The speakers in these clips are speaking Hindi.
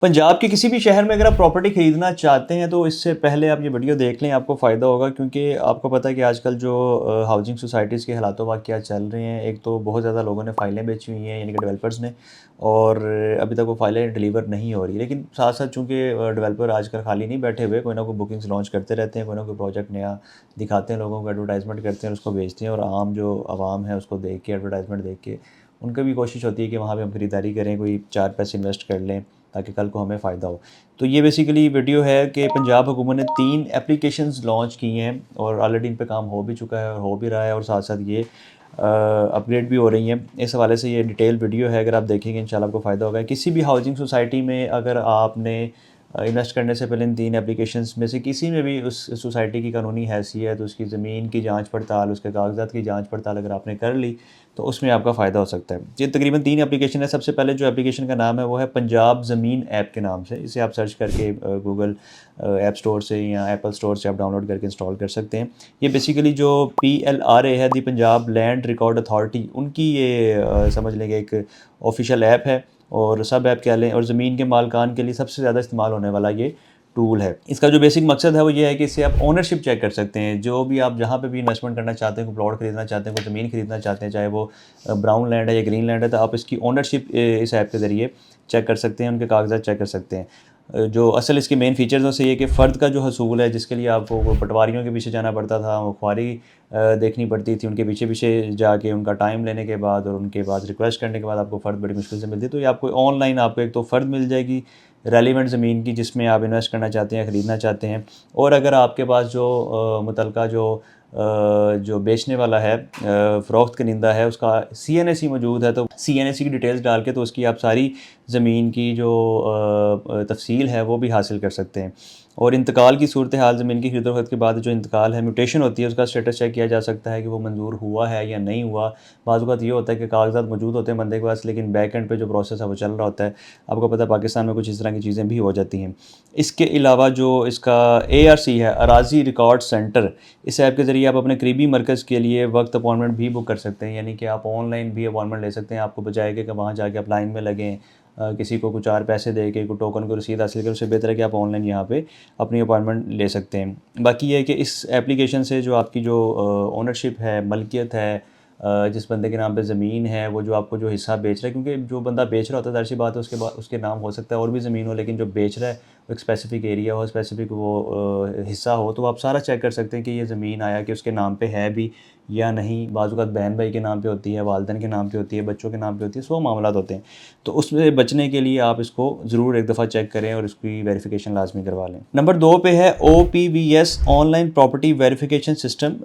पंजाब के किसी भी शहर में अगर आप प्रॉपर्टी ख़रीदना चाहते हैं तो इससे पहले आप ये वीडियो देख लें, आपको फ़ायदा होगा क्योंकि आपको पता है कि आजकल जो हाउसिंग सोसाइटीज़ के हालात वाक़यात चल रहे हैं, एक तो बहुत ज़्यादा लोगों ने फ़ाइलें बेची हुई हैं यानी कि डेवलपर्स ने, और अभी तक वो फ़ाइलें डिलीवर नहीं हो रही। लेकिन साथ-साथ चूँकि डेवलपर आजकल खाली नहीं बैठे हुए, कोई ना कोई बुकिंग्स लॉन्च करते रहते हैं, कोई ना कोई प्रोजेक्ट नया दिखाते हैं लोगों को, एडवर्टाइज़मेंट करते हैं और उसको बेचते हैं, और आम जो आवाम है उसको देख के, एडवर्टाइज़मेंट देख के उनकी भी कोशिश होती है कि वहाँ पे हम खरीदारी करें, कोई 4 पैसे इन्वेस्ट कर लें ताकि कल को हमें फ़ायदा हो। तो ये बेसिकली वीडियो है कि पंजाब हुकूमत ने 3 एप्लीकेशंस लॉन्च की हैं और ऑलरेडी इन पे काम हो भी चुका है और हो भी रहा है, और साथ-साथ ये अपग्रेड भी हो रही हैं। इस हवाले से ये डिटेल वीडियो है, अगर आप देखेंगे इंशाल्लाह आपको फ़ायदा होगा। किसी भी हाउसिंग सोसाइटी में अगर आपने इन्वेस्ट करने से पहले इन 3 एप्लीकेशंस में से किसी में भी उस सोसाइटी की कानूनी हैसियत, उसकी ज़मीन की जाँच-पड़ताल, उसके कागज़ात की जाँच-पड़ताल अगर आपने कर ली, तो उसमें आपका फ़ायदा हो सकता है। ये तकरीबन 3 एप्लीकेशन है। सबसे पहले जो एप्लीकेशन का नाम है वो है पंजाब ज़मीन ऐप के नाम से। इसे आप सर्च करके गूगल ऐप स्टोर से या एप्पल स्टोर से आप डाउनलोड करके इंस्टॉल कर सकते हैं। ये बेसिकली जो PLRA है, दी पंजाब लैंड रिकॉर्ड अथॉरिटी, उनकी ये समझ लेंगे एक ऑफ़िशियल ऐप है, और सब ऐप कह लें, और ज़मीन के मालिकान के लिए सबसे ज़्यादा इस्तेमाल होने वाला ये टूल है। इसका जो बेसिक मकसद है वो ये है कि इससे आप ओनरशिप चेक कर सकते हैं। जो भी आप जहाँ पे भी इन्वेस्टमेंट करना चाहते हैं, कोई प्लॉट खरीदना चाहते हैं, कोई ज़मीन खरीदना चाहते हैं, चाहे वो ब्राउन लैंड है या ग्रीन लैंड है, तो आप इसकी ओनरशिप इस ऐप के ज़रिए चेक कर सकते हैं, उनके कागज़ात चेक कर सकते हैं। जो असल इसके मेन फ़ीचर्स में से ये कि फ़र्द का जो हसूल है, जिसके लिए आपको वो पटवारियों के पीछे जाना पड़ता था, वो ख्वारी देखनी पड़ती थी, उनके पीछे-पीछे जाके उनका टाइम लेने के बाद और उनके बाद रिक्वेस्ट करने के बाद आपको फ़र्द बड़ी मुश्किल से मिलती है। तो ये आपको ऑनलाइन आपको एक तो फ़र्द मिल जाएगी रेलिवेंट ज़मीन की, जिसमें आप इन्वेस्ट करना चाहते हैं, ख़रीदना चाहते हैं, और अगर आपके पास जो मुतलका जो बेचने वाला है, फ़रोख्त कनिंदा है, उसका CNAC मौजूद है, तो CNAC की डिटेल्स डाल के तो उसकी आप सारी ज़मीन की जो तफ़सील है वो भी हासिल कर सकते हैं। और इंतकाल की सूरत हाल, ज़मीन की खरीदो फरोख्त के बाद जो इंतकाल है, म्यूटेशन होती है, उसका स्टेटस चेक किया जा सकता है कि वो मंजूर हुआ है या नहीं हुआ। बाज़ औक़ात ये होता है कि कागज़ात मौजूद होते हैं बंदे के पास, लेकिन बैक एंड पे जो प्रोसेस है वो चल रहा होता है। आपको पता है पाकिस्तान में कुछ इस तरह की चीज़ें भी हो जाती हैं। इसके अलावा जो इसका ARC है, अराज़ी रिकॉर्ड सेंटर, इस ऐप के ज़रिए आप अपने करीबी मरकज़ के लिए वक्त अपॉइंटमेंट भी बुक कर सकते हैं, यानी कि आप ऑनलाइन भी अपॉइंटमेंट ले सकते हैं। आपको बजाय कि वहाँ जाके आप लाइन में लगें, किसी को कुछ 4 पैसे दे के कोई टोकन को रसीद हासिल करें, उससे बेहतर है कि आप ऑनलाइन यहाँ पे अपनी अपॉइंटमेंट ले सकते हैं। बाकी ये है कि इस एप्लीकेशन से जो आपकी जो ओनरशिप है, मलकियत है, जिस बंदे के नाम पे ज़मीन है, वो जो आपको जो हिस्सा बेच रहा है, क्योंकि जो बंदा बेच रहा होता है ज़ाहिर सी बात है उसके बाद उसके नाम हो सकता है और भी ज़मीन हो, लेकिन जो बेच रहा है वो एक स्पेसिफ़िक एरिया हो, स्पेसिफ़िक वो हिस्सा हो, तो आप सारा चेक कर सकते हैं कि ये ज़मीन आया कि उसके नाम पे है भी या नहीं। बाज़ औक़ात बहन भाई के नाम पे होती है, वालिदैन के नाम पे होती है, बच्चों के नाम पे होती है, 100 मामलात होते हैं। तो उसमें बचने के लिए आप इसको ज़रूर एक दफ़ा चेक करें और इसकी वेरिफ़िकेशन लाज़मी करवा लें। नंबर 2 पे है OPVS online property verification system.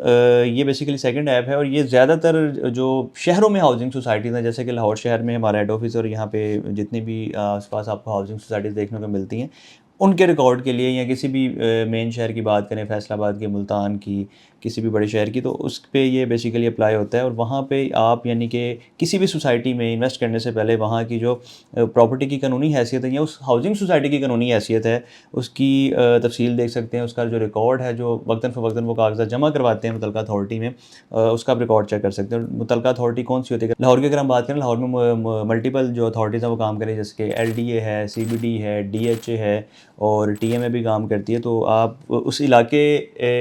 ये बेसिकली सेकंड ऐप है, और ये ज़्यादातर जो शहरों में हाउसिंग सोसाइटीज़ हैं, जैसे कि लाहौर शहर में हमारा हेड ऑफ़िस, और यहाँ पे जितनी भी आस-पास आपको हाउसिंग सोसाइटीज़ देखने को मिलती हैं, उनके रिकॉर्ड के लिए, या किसी भी मेन शहर की बात करें, फैसलाबाद की, मुल्तान की, किसी भी बड़े शहर की, तो उस पे ये बेसिकली अप्लाई होता है। और वहाँ पे आप यानी कि किसी भी सोसाइटी में इन्वेस्ट करने से पहले वहाँ की जो प्रॉपर्टी की कानूनी हैसियत है या उस हाउसिंग सोसाइटी की कानूनी हैसियत है, उसकी तफसील देख सकते हैं। उसका जो रिकॉर्ड है, जो वक्तन फ़वक्तन वो कागज़ात जमा करवाते हैं मुतलका अथॉरिटी में, उसका आप रिकॉर्ड चेक कर सकते हैं। और मुतलका अथॉरिटी कौन सी होती है, लाहौर की अगर हम बात करें, लाहौर में मल्टीपल जो अथॉरिटीज़ हैं वो काम करें, जैसे कि LDA है, CBD है, DHA है, और TMA भी काम करती है। तो आप उस इलाके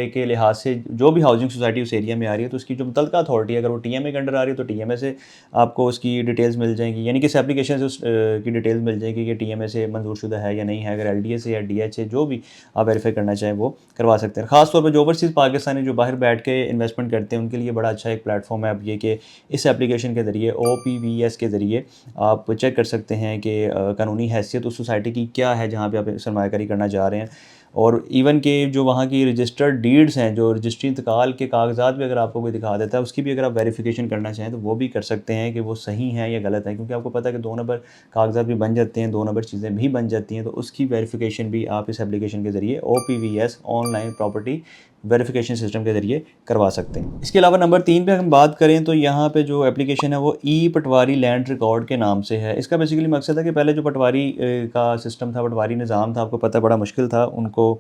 के लिहाज से जो भी हाउसिंग सोसाइटी उस एरिया में आ रही है, तो उसकी जो मुतलका अथॉरिटी है, अगर वो TMA के अंडर आ रही है तो TMA से आपको उसकी डिटेल्स मिल जाएंगी, यानी कि इस एप्लीकेशन से उस की डिटेल्स मिल जाएगी कि TMA से मंजूरशुदा है या नहीं है। अगर LDA से या DHA जो भी आप वेरीफाई करना चाहें वो करवा सकते हैं। ख़ासतौर पर जो ओवरसीज़ पाकिस्तानी जो बाहर बैठ के इन्वेस्टमेंट करते हैं, उनके लिए बड़ा अच्छा एक प्लेटफॉर्म है अब ये कि इस एप्लीकेशन के ज़रिए, OPVS के ज़रिए आप चेक कर सकते हैं कि कानूनी हैसियत उस सोसाइटी की क्या है जहाँ पे आप सरमायाकारी करना चाह रहे हैं। और इवन के जो वहाँ की रजिस्टर्ड डीड्स हैं, जो रजिस्ट्री इंतकाल के कागज़ात भी अगर आपको कोई दिखा देता है, उसकी भी अगर आप वेरिफिकेशन करना चाहें तो वो भी कर सकते हैं कि वो सही हैं या गलत हैं, क्योंकि आपको पता है कि 2 नंबर कागज़ात भी बन जाते हैं, 2 नंबर चीज़ें भी बन जाती हैं। तो उसकी वेरिफिकेशन भी आप इस एप्लीकेशन के ज़रिए OPVS online property verification system के ज़रिए करवा सकते हैं। इसके अलावा नंबर 3 पे हम बात करें तो यहाँ पे जो एप्लीकेशन है वो पटवारी लैंड रिकॉर्ड के नाम से है। इसका बेसिकली मकसद है कि पहले जो पटवारी का सिस्टम था, पटवारी निज़ाम था, आपको पता है बड़ा मुश्किल था उनको को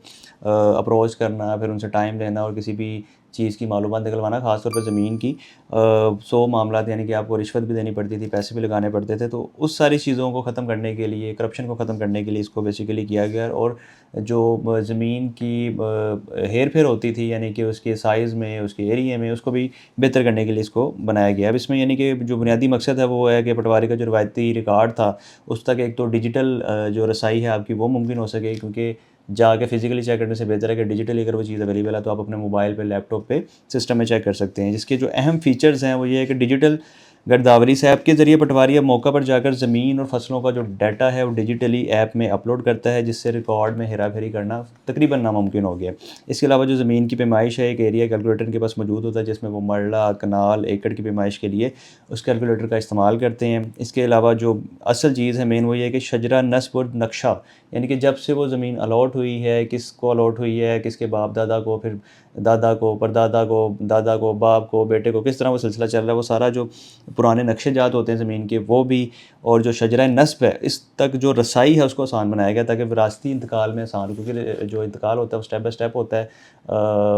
अप्रोच करना, फिर उनसे टाइम लेना और किसी भी चीज़ की मालूमात निकलवाना, ख़ासतौर पर ज़मीन की 100 मामलात, यानी कि आपको रिश्वत भी देनी पड़ती थी, पैसे भी लगाने पड़ते थे। तो उस सारी चीज़ों को ख़त्म करने के लिए, करप्शन को ख़त्म करने के लिए इसको बेसिकली किया गया। और जो ज़मीन की हेर फेर होती थी, यानी कि उसके साइज़ में, उसके एरिया में, उसको भी बेहतर करने के लिए इसको बनाया गया। अब इसमें यानी कि जो बुनियादी मकसद है वो है कि पटवारी का जो रवायती रिकॉर्ड था उस तक एक तो डिजिटल जो रसाई है आपकी वो मुमकिन हो सके, क्योंकि जाके फिज़िकली चेक करने से बेहतर है कि डिजिटली अगर वो चीज़ अवेलेबल है तो आप अपने मोबाइल पे, लैपटॉप पे, सिस्टम में चेक कर सकते हैं। जिसके जो अहम फ़ीचर्स हैं वो ये है कि डिजिटल गिरदावरी से ऐप के ज़रिए पटवारी अब मौका पर जाकर ज़मीन और फसलों का जो डाटा है वो डिजिटली ऐप में अपलोड करता है, जिससे रिकॉर्ड में हेरा फेरी करना तकरीबन नामुमकिन हो गया। इसके अलावा जो ज़मीन की पैमाइश है, एक एरिया कैलकुलेटर के पास मौजूद होता है जिसमें वो मरला, कनाल, एकड़ की पैमाइश के लिए उस कैलकुलेटर का इस्तेमाल करते हैं। इसके अलावा जो असल चीज़ है मेन वो ये है कि शजरा नस्ब और नक्शा, यानी कि जब से वो ज़मीन अलॉट हुई है, किसको अलॉट हुई है, किसके बाप दादा को, फिर दादा को, परदादा को, दादा को, बाप को, बेटे को, किस तरह वो सिलसिला चल रहा है, वो सारा जो पुराने नक्शेजात होते हैं ज़मीन के वो भी, और जो शजरा नस्ब है इस तक जो रसाई है उसको आसान बनाया गया ताकि विरासती इंतकाल में आसान हो, क्योंकि जो इंतकाल होता है वो स्टेप बाय स्टेप होता है।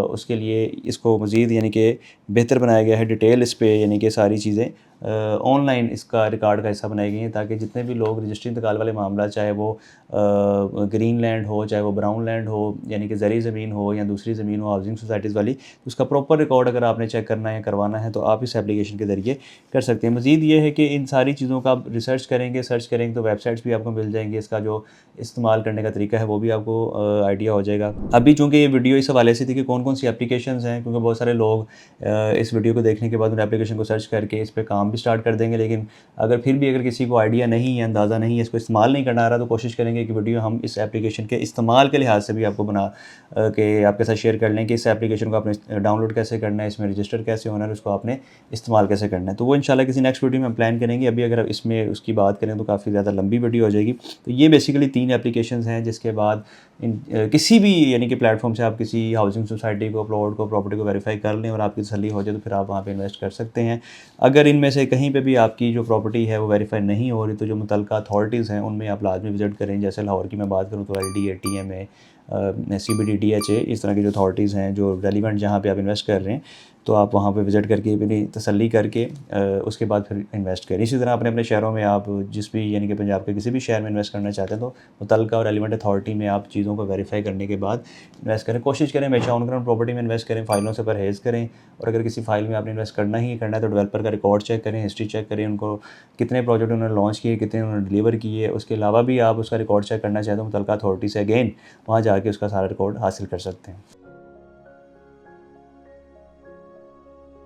उसके लिए इसको मज़ीद यानी कि बेहतर बनाया गया है, डिटेल इस पे यानी कि सारी चीज़ें ऑनलाइन इसका रिकॉर्ड का हिस्सा बनाई गई हैं, ताकि जितने भी लोग रजिस्ट्री इंतकाल वाले मामला, चाहे वो ग्रीन लैंड हो, चाहे वो ब्राउन लैंड हो, यानी कि ज़री ज़मीन हो या दूसरी ज़मीन हो हाउसिंग सोसाइटीज़ वाली, तो उसका प्रॉपर रिकॉर्ड अगर आपने चेक करना है, करवाना है, तो आप इस एप्लीकेशन के ज़रिए कर सकते हैं। मज़ीद ये है कि इन सारी चीज़ों का आप रिसर्च करेंगे, सर्च करेंगे तो वेबसाइट्स भी आपको मिल जाएंगी, इसका जो इस्तेमाल करने का तरीका है वो भी आपको आइडिया हो जाएगा। अभी चूँकि ये वीडियो इस हवाले से थी कि कौन कौन सी एप्लीकेशंस हैं, क्योंकि बहुत सारे लोग इस वीडियो को देखने के बाद उन एप्लीकेशन को सर्च करके इस पर काम भी स्टार्ट कर देंगे, लेकिन अगर फिर भी अगर किसी को आइडिया नहीं है, अंदाज़ा नहीं है, इसको इस्तेमाल नहीं करना आ रहा, तो कोशिश करेंगे कि वीडियो हम इस एप्लीकेशन के इस्तेमाल के लिहाज से भी आपको बना के आपके साथ शेयर कर लें कि इस एप्लीकेशन को आपने डाउनलोड कैसे करना है, इसमें रजिस्टर कैसे होना है, उसको आपने इस्तेमाल कैसे करना है। तो वो इंशाल्लाह किसी नेक्स्ट वीडियो में हम प्लान करेंगे। अभी अगर इसमें उसकी बात करें तो काफ़ी ज़्यादा लंबी वीडियो हो जाएगी। तो ये बेसिकली 3 एप्लीकेशंस हैं, जिसके बाद किसी भी यानी कि प्लेटफॉर्म से आप किसी हाउसिंग सोसाइटी को, प्लॉट को, प्रॉपर्टी को वेरीफाई कर लें और आपकी तसल्ली हो जाए तो फिर आप वहाँ पे इन्वेस्ट कर सकते हैं। अगर इनमें से कहीं पे भी आपकी जो प्रॉपर्टी है वो वेरीफाई नहीं हो रही, तो जो मुतल्लिका अथॉरिटीज़ हैं उनमें आप लाजमी विज़िट करें। जैसे लाहौर की मैं बात करूँ तो LDA, TMA, CBD, DHA, इस तरह की जो अथॉरिटीज़ हैं जो रेलिवेंट जहाँ पे आप इन्वेस्ट कर रहे हैं, तो आप वहाँ पे विज़िट करके अपनी तसल्ली करके उसके बाद फिर इन्वेस्ट करें। इसी तरह अपने अपने शहरों में आप जिस भी यानी कि पंजाब के किसी भी शहर में इन्वेस्ट करना चाहते हैं तो मुतल्लिका और रेलिवेंट अथॉरिटी में आप चीज़ों को वेरीफाई करने के बाद इन्वेस्ट करें। कोशिश करें हमेशा ऑन ग्राउंड प्रॉपर्टी में इन्वेस्ट करें, फ़ाइलों से परहेज़ करें। और अगर किसी फ़ाइल में आपने इन्वेस्ट करना ही करना है तो डेवलपर का रिकॉर्ड चेक करें, हिस्ट्री चेक करें, उनको कितने प्रोजेक्ट उन्होंने लॉन्च किए, कितने उन्होंने डिलीवर किए। उसके अलावा भी आप उसका रिकॉर्ड चेक करना चाहते हो मुतल्लिका अथॉरिटी से, अगेन वहाँ जाके उसका सारा रिकॉर्ड हासिल कर सकते हैं।